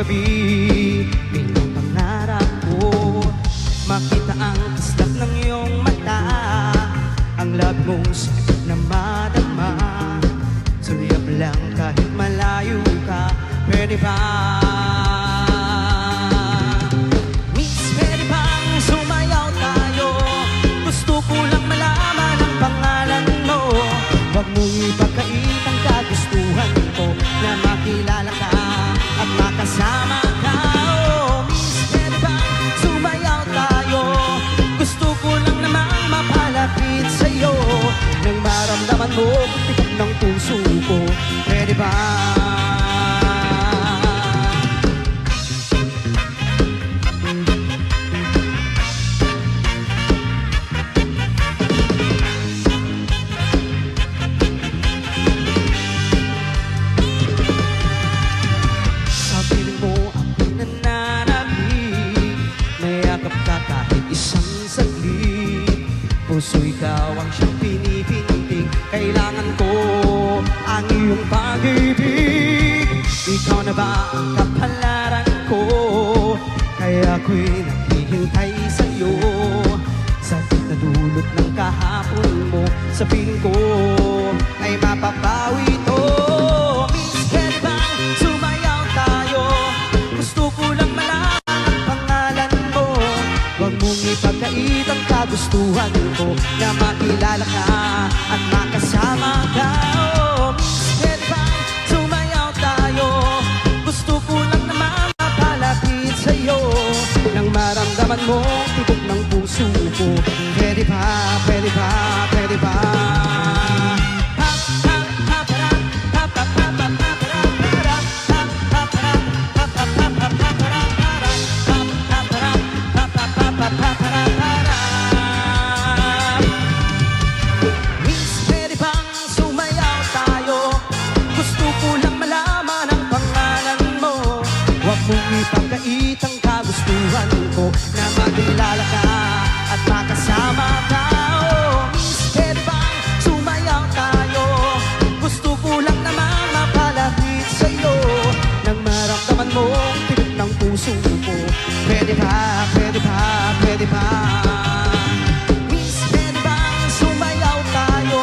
gabi, pinapangarap ko makita ang kislap ng iyong mata, ang love mong sakit na madama. Suyap lang kahit malayo ka, pwede ba? Miss, pwede bang sumayaw tayo? Gusto ko lang malaman ang pangalan mo. Huwag mong ipagkait ang kagustuhan ko, na makilala ka at makasama ka. Oh, Miss, pwede bang sumayaw tayo? Gusto ko lang namang mapalapit sa'yo, nang maramdaman mo tikap ng puso ko, pwede ba? Puso ikaw ang siyang pinipintig, kailangan ko ang iyong pag-ibig. Ikaw na ba ang kapalaran ko? Kaya ako'y naghihintay sa'yo. Sa na dulot ng kahapon mo, sa piling ko ay mapapawi ito. Miss, pwede bang sumayaw tayo? Gusto ko lang malaman ang pangalan mo. Huwag mong ipagkait ang kagustuhan ko, na makilala ka at makasama ka. Oh, Miss, pwede bang sumayaw tayo? Gusto ko lang naman mapalapit sa'yo, nang maramdaman mo tibok ng puso ko. Pwede ba, pwede ba, pwede ba? Ipagkait ang kagustuhan ko, na makilala ka at makasama ka. Oh, Miss, pwede bang sumayaw tayo? Gusto ko lang naman mapalapit sa'yo, nang maramdaman mo tibok ng puso ko. Pwede ba, pwede ba, pwede ba? Miss, pwede bang sumayaw tayo?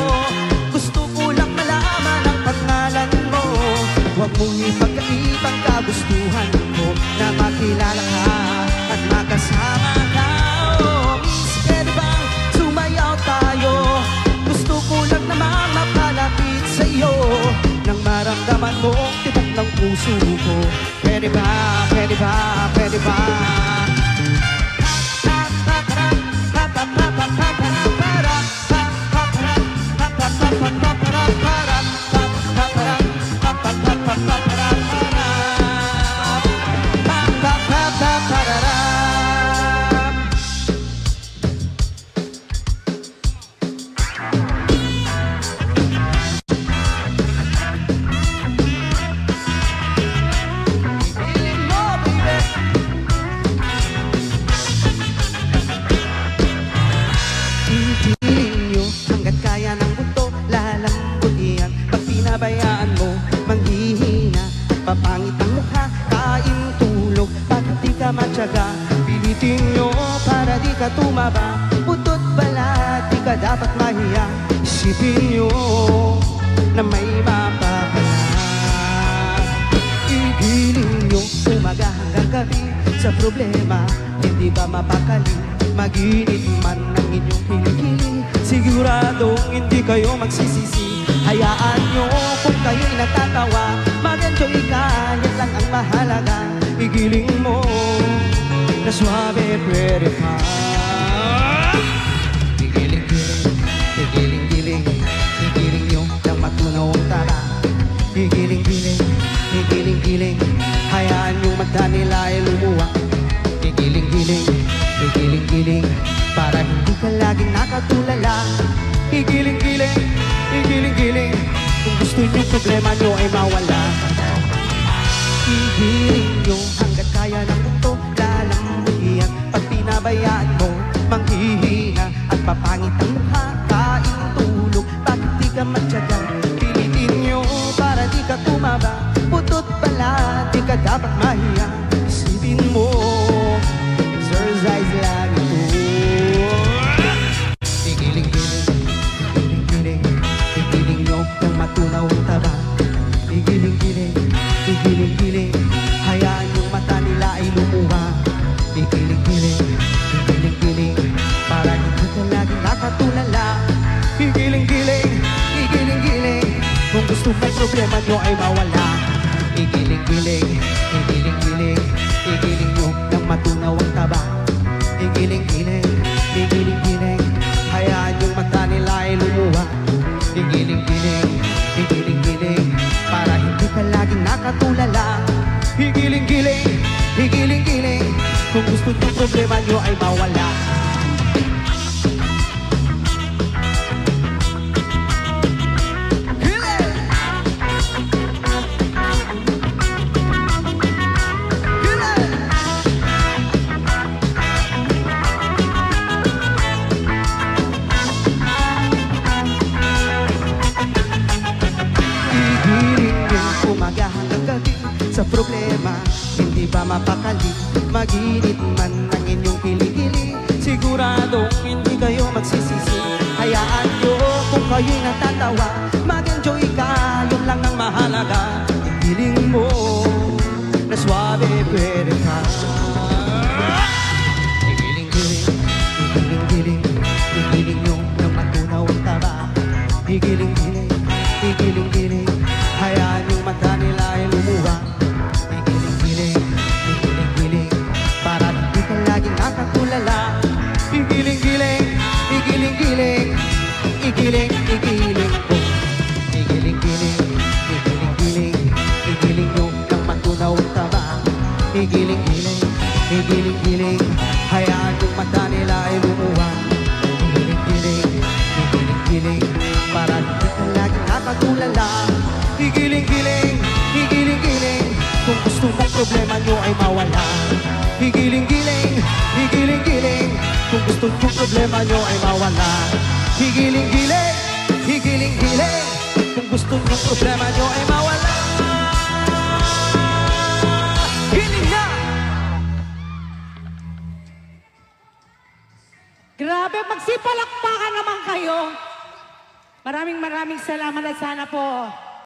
Gusto ko lang malaman ang pangalan mo. Huwag mong ipagkait ang kagustuhan ko, na makilala ka at makasama ka. Oh, Miss, pwede bang sumayaw tayo? Gusto ko lang namang mapalapit sa'yo, nang maramdaman mo tibok ng puso ko. Pwede ba, pwede ba, pwede ba? Bayaan mo, manghihina, papangit ang mukha, kain tulog, bakit di ka matyaga? Pilitin nyo para di ka tumaba, putot balat, di ka dapat mahiya. Isipin nyo na may mapapala. Igiling nyo, umaga hanggang gabi, sa problema, hindi ba mapakali? Maginit man ang inyong kilikili, siguradong hindi kayo magsisisi. Hayaan nyo kung kayo'y natatawa, mag-enjoy ka, yan lang ang mahalaga. Igiling mo na suabe, pwede pa. Igiling-giling, igiling-giling, igiling nyo na matunaw ang tara. Igiling-giling, igiling-giling, hayaan nyo mata nila ay lumuwa. Igiling-giling, igiling-giling, para hindi ka laging nakatulala. Igiling-giling, igiling-giling, kung gusto nyo problema nyo ay mawala. Igiling nyo hanggat kaya ng mundo, lalambuhin. Pag pinabayaan mo, manghihina at papangit ang mukha, kain tulog, bakit di ka matyaga? Pilitin nyo para di ka tumaba, putot balat, di di ka dapat mahiya. Isipin mo, exercise lang ito. Igiling-giling, igiling-giling, igiling nyo ng matunaw ang taba. Igiling-giling, igiling-giling, hayaan yung mata nila ay lumuha. Igiling-giling, igiling-giling, para hindi ka laging nakatulala. Igiling-giling, igiling-giling, kung gusto may problema nyo ay mawala. Igiling-giling, igiling-giling, igiling nyo ng matunaw ang taba. Igiling-giling, igiling-giling, hayaan yung mata nila ay lumuha. Igiling-giling, igiling-giling, para hindi ka laging nakatulala. Igiling-giling, igiling-giling, kung gusto nyo problema nyo ay mawala. Sa problema, hindi ba mapakali? Mag-init man ang inyong kilikili, siguradong hindi kayo magsisisi. Hayaan nyo kung kayo'y natatawa, mag-enjoy ka, yun lang ang mahalaga. Piling mo na swabe pwede ka. Igiling-giling, igiling-giling, igiling nyo ng matunaw ang taba. Igiling-giling, igiling-giling, hayaan yung mata nila ay lumuha. Igiling-giling, igiling-giling, igiling-igiling ko. Igiling-giling, igiling-giling, igiling nyo ng matunaw ang taba. Igiling-giling, igiling-giling, hayaan yung mata nila ay lumuha. Igiling-giling, igiling-giling, para hindi ka laging nakatulala. Igiling-giling, igiling-giling, kung gusto mong problema nyo ay mawala. Higiling-giling, higiling-giling, kung gusto kong problema nyo ay mawala. Higiling-giling, higiling-giling, kung gusto kong problema nyo ay mawala. Hiling na! Grabe, magsipalakpakan naman kayo. Maraming salamat at sana po